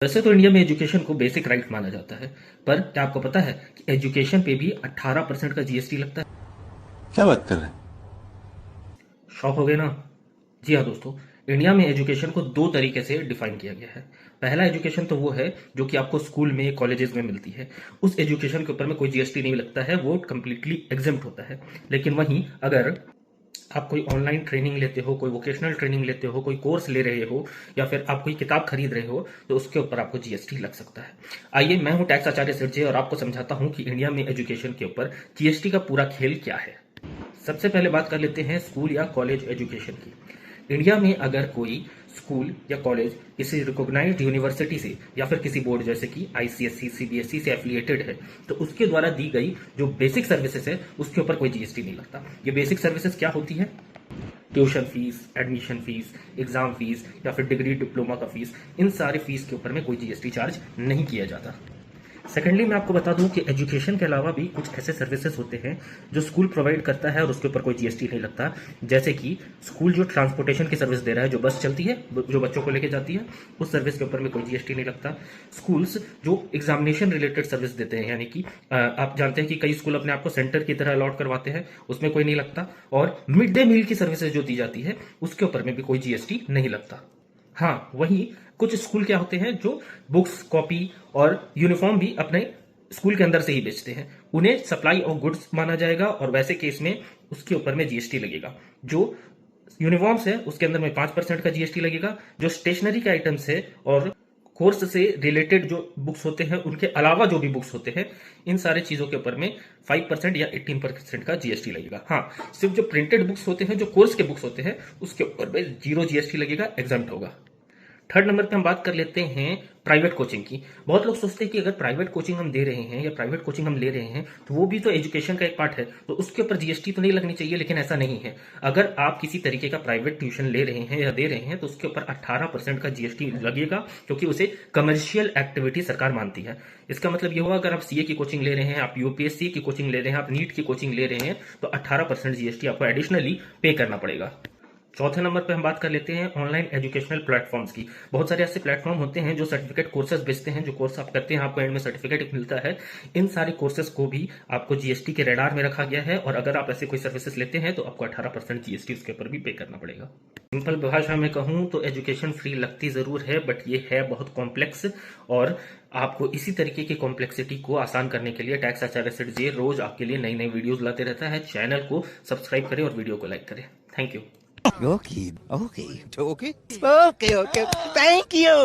वैसे तो इंडिया में एजुकेशन को बेसिक राइट माना जाता है, पर क्या आपको पता है कि एजुकेशन पे भी 18% का जीएसटी लगता है? क्या बात कर रहे हैं? शॉक हो गए ना? जी हाँ दोस्तों, इंडिया में एजुकेशन को दो तरीके से डिफाइन किया गया है। पहला एजुकेशन तो वो है जो कि आपको स्कूल में कॉलेजेस में मिलती है। उस एजुकेशन के ऊपर में कोई जीएसटी नहीं लगता है, वो कम्प्लीटली एग्जेम्प्ट होता है। लेकिन वहीं अगर आप कोई ऑनलाइन ट्रेनिंग लेते हो, कोई वोकेशनल ट्रेनिंग लेते हो, कोई कोर्स ले रहे हो, या फिर आप कोई किताब खरीद रहे हो, तो उसके ऊपर आपको जीएसटी लग सकता है। आइए, मैं हूं टैक्स आचार्य सिरजे और आपको समझाता हूं कि इंडिया में एजुकेशन के ऊपर जीएसटी का पूरा खेल क्या है। सबसे पहले बात कर लेते हैं स्कूल या कॉलेज एजुकेशन की। इंडिया में अगर कोई स्कूल या कॉलेज किसी रिकॉग्नाइज्ड यूनिवर्सिटी से या फिर किसी बोर्ड जैसे कि आईसीएसई, सीबीएसई से एफिलिएटेड है, तो उसके द्वारा दी गई जो बेसिक सर्विसेज है उसके ऊपर कोई जीएसटी नहीं लगता। ये बेसिक सर्विसेज क्या होती है? Tuition fees, admission fees, exam fees या फिर डिग्री डिप्लोमा का फीस, इन सारे फीस के ऊपर में कोई जीएसटी चार्ज नहीं किया जाता। सेकेंडली, मैं आपको बता दूं कि एजुकेशन के अलावा भी कुछ ऐसे सर्विसेज होते हैं जो स्कूल प्रोवाइड करता है और उसके ऊपर कोई जीएसटी नहीं लगता। जैसे कि स्कूल जो ट्रांसपोर्टेशन की सर्विस दे रहा है, जो बस चलती है जो बच्चों को लेके जाती है, उस सर्विस के ऊपर में कोई जीएसटी नहीं लगता। स्कूल्स जो एग्जामिनेशन रिलेटेड सर्विस देते हैं, यानी कि आप जानते हैं कि कई स्कूल अपने आप को सेंटर की तरह अलॉट करवाते हैं, उसमें कोई नहीं लगता। और मिड डे मील की सर्विसेज जो दी जाती है उसके ऊपर में भी कोई जीएसटी नहीं लगता। हाँ, वहीं कुछ स्कूल क्या होते हैं जो बुक्स, कॉपी और यूनिफॉर्म भी अपने स्कूल के अंदर से ही बेचते हैं, उन्हें सप्लाई ऑफ गुड्स माना जाएगा और वैसे केस में उसके ऊपर में जीएसटी लगेगा। जो यूनिफॉर्म्स है उसके अंदर में 5% का जीएसटी लगेगा। जो स्टेशनरी के आइटम्स है और कोर्स से रिलेटेड जो बुक्स होते हैं उनके अलावा जो भी बुक्स होते हैं, इन सारे चीजों के ऊपर में 5% या 18% का जीएसटी लगेगा। हाँ, सिर्फ जो प्रिंटेड बुक्स होते हैं, जो कोर्स के बुक्स होते हैं, उसके ऊपर में जीरो जीएसटी लगेगा, एग्जाम्प्ट होगा। थर्ड नंबर पे हम बात कर लेते हैं प्राइवेट कोचिंग की। बहुत लोग सोचते हैं कि अगर प्राइवेट कोचिंग हम दे रहे हैं या प्राइवेट कोचिंग हम ले रहे हैं तो वो भी तो एजुकेशन का एक पार्ट है, तो उसके ऊपर जीएसटी तो नहीं लगनी चाहिए, लेकिन ऐसा नहीं है। अगर आप किसी तरीके का प्राइवेट ट्यूशन ले रहे हैं या दे रहे हैं तो उसके ऊपर 18% का जीएसटी लगेगा, क्योंकि उसे कमर्शियल एक्टिविटी सरकार मानती है। इसका मतलब ये होगा, अगर आप सीए की कोचिंग ले रहे हैं, आप यूपीएससी की कोचिंग ले रहे हैं, आप नीट की कोचिंग ले रहे हैं, तो 18% जीएसटी आपको एडिशनली पे करना पड़ेगा। चौथे नंबर पे हम बात कर लेते हैं ऑनलाइन एजुकेशनल प्लेटफॉर्म्स की। बहुत सारे ऐसे प्लेटफॉर्म होते हैं जो सर्टिफिकेट कोर्सेज बेचते हैं, जो कोर्स आप करते हैं आपको एंड में सर्टिफिकेट मिलता है। इन सारे कोर्सेज को भी आपको जीएसटी के रेडार में रखा गया है, और अगर आप ऐसे कोई सर्विसेज लेते हैं तो आपको 18% जीएसटी उसके ऊपर भी पे करना पड़ेगा। सिंपल भाषा में कहूं तो एजुकेशन फ्री लगती जरूर है, बट ये है बहुत कॉम्प्लेक्स, और आपको इसी तरीके की कॉम्प्लेक्सिटी को आसान करने के लिए टैक्स आचार्य सेठ जी रोज आपके लिए नई नई वीडियोस लाते रहता है। चैनल को सब्सक्राइब करें और वीडियो को लाइक करें। Thank you. Okay. Okay. Okay. Okay. Okay. Thank you.